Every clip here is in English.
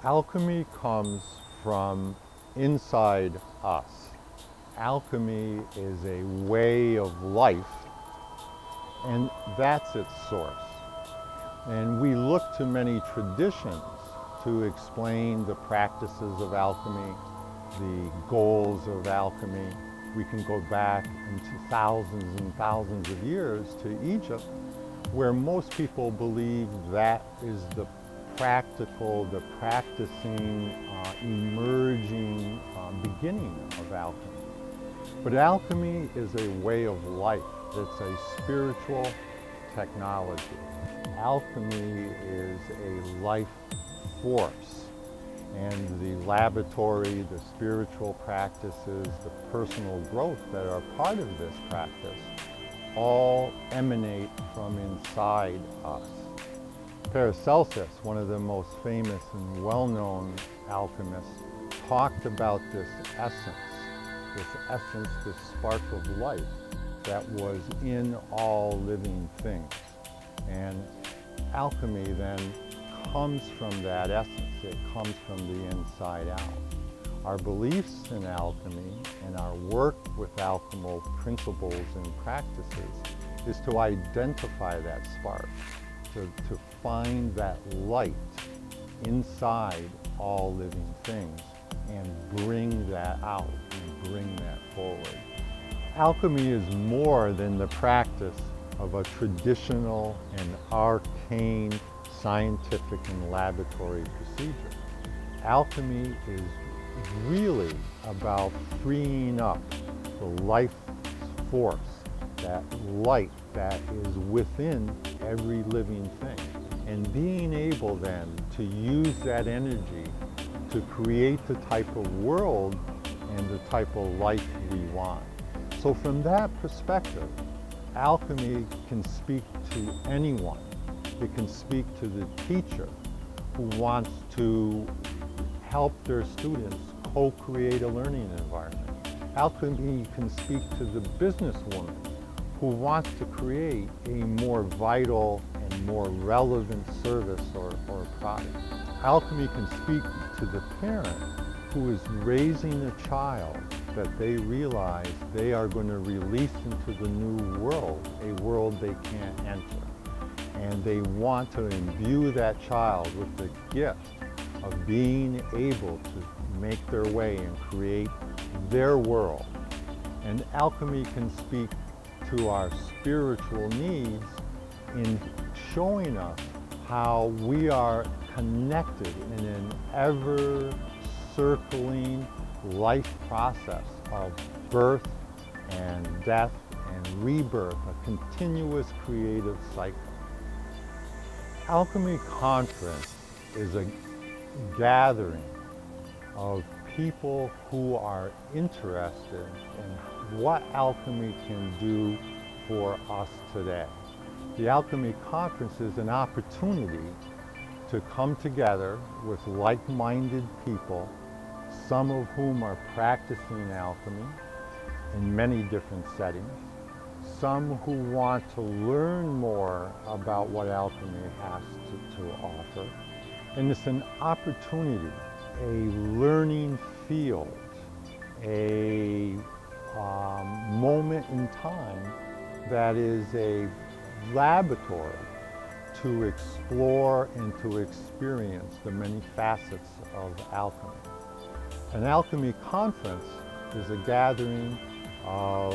Alchemy comes from inside us. Alchemy is a way of life, and that's its source. And we look to many traditions to explain the practices of alchemy, the goals of alchemy. We can go back into thousands and thousands of years to Egypt, where most people believe that is the practical, the practicing, emerging beginning of alchemy. But alchemy is a way of life. It's a spiritual technology. Alchemy is a life force. And the laboratory, the spiritual practices, the personal growth that are part of this practice all emanate from inside us. Paracelsus, one of the most famous and well-known alchemists, talked about this essence, this spark of life that was in all living things. And alchemy then comes from that essence. It comes from the inside out. Our beliefs in alchemy and our work with alchemical principles and practices is to identify that spark, to find that light inside all living things and bring that out and bring that forward. Alchemy is more than the practice of a traditional and arcane scientific and laboratory procedure. Alchemy is really about freeing up the life force, that light that is within every living thing, and being able then to use that energy to create the type of world and the type of life we want. So from that perspective, alchemy can speak to anyone. It can speak to the teacher who wants to help their students co-create a learning environment. Alchemy can speak to the businesswoman who wants to create a more vital and more relevant service or product. Alchemy can speak to the parent who is raising a child that they realize they are going to release into the new world, a world they can't enter. And they want to imbue that child with the gift of being able to make their way and create their world. And alchemy can speak to our spiritual needs in showing us how we are connected in an ever-circling life process of birth and death and rebirth, a continuous creative cycle. Alchemy Conference is a gathering of people who are interested in what alchemy can do for us today. The Alchemy Conference is an opportunity to come together with like-minded people, some of whom are practicing alchemy in many different settings, some who want to learn more about what alchemy has to offer. And it's an opportunity, a learning field, a moment in time that is a laboratory to explore and to experience the many facets of alchemy. An alchemy conference is a gathering of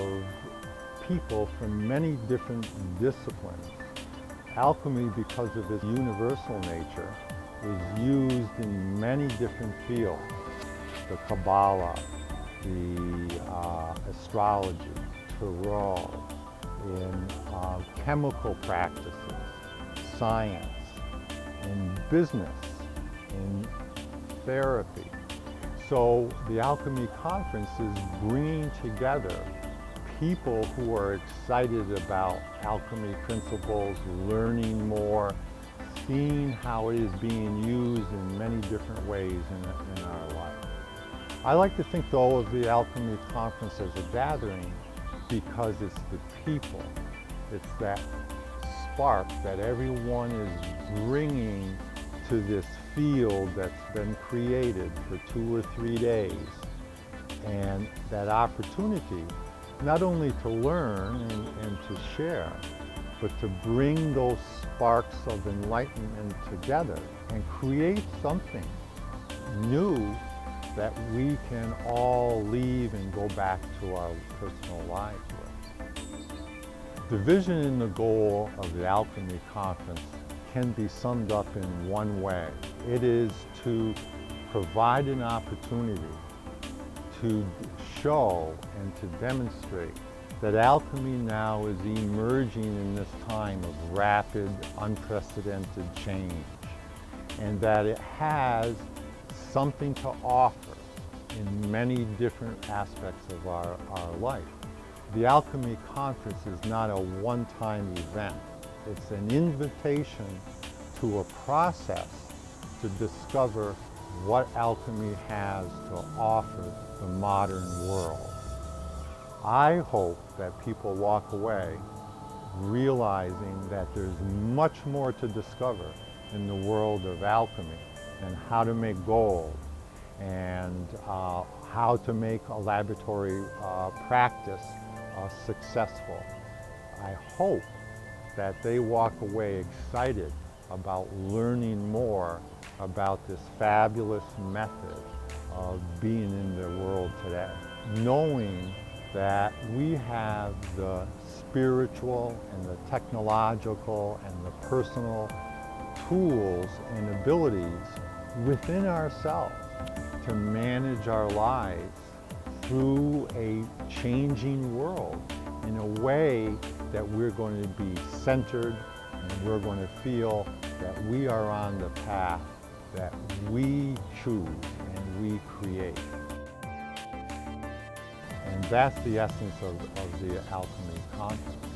people from many different disciplines. Alchemy, because of its universal nature, is used in many different fields. The Kabbalah, the astrology, tarot, in chemical practices, science, in business, in therapy. So the Alchemy Conference is bringing together people who are excited about alchemy principles, learning more, seeing how it is being used in many different ways in our life. I like to think, though, of the Alchemy Conference as a gathering because it's the people. It's that spark that everyone is bringing to this field that's been created for 2 or 3 days, and that opportunity not only to learn and to share, but to bring those sparks of enlightenment together and create something new that we can all leave and go back to our personal lives with. The vision and the goal of the Alchemy Conference can be summed up in one way. It is to provide an opportunity to show and to demonstrate that alchemy now is emerging in this time of rapid, unprecedented change, and that it has something to offer in many different aspects of our life. The Alchemy Conference is not a one-time event. It's an invitation to a process to discover what alchemy has to offer the modern world. I hope that people walk away realizing that there's much more to discover in the world of alchemy, and how to make gold, and how to make a laboratory practice successful. I hope that they walk away excited about learning more about this fabulous method of being in the world today, knowing that we have the spiritual and the technological and the personal tools and abilities within ourselves to manage our lives through a changing world in a way that we're going to be centered, and we're going to feel that we are on the path that we choose and we create. And that's the essence of the Alchemy Conference.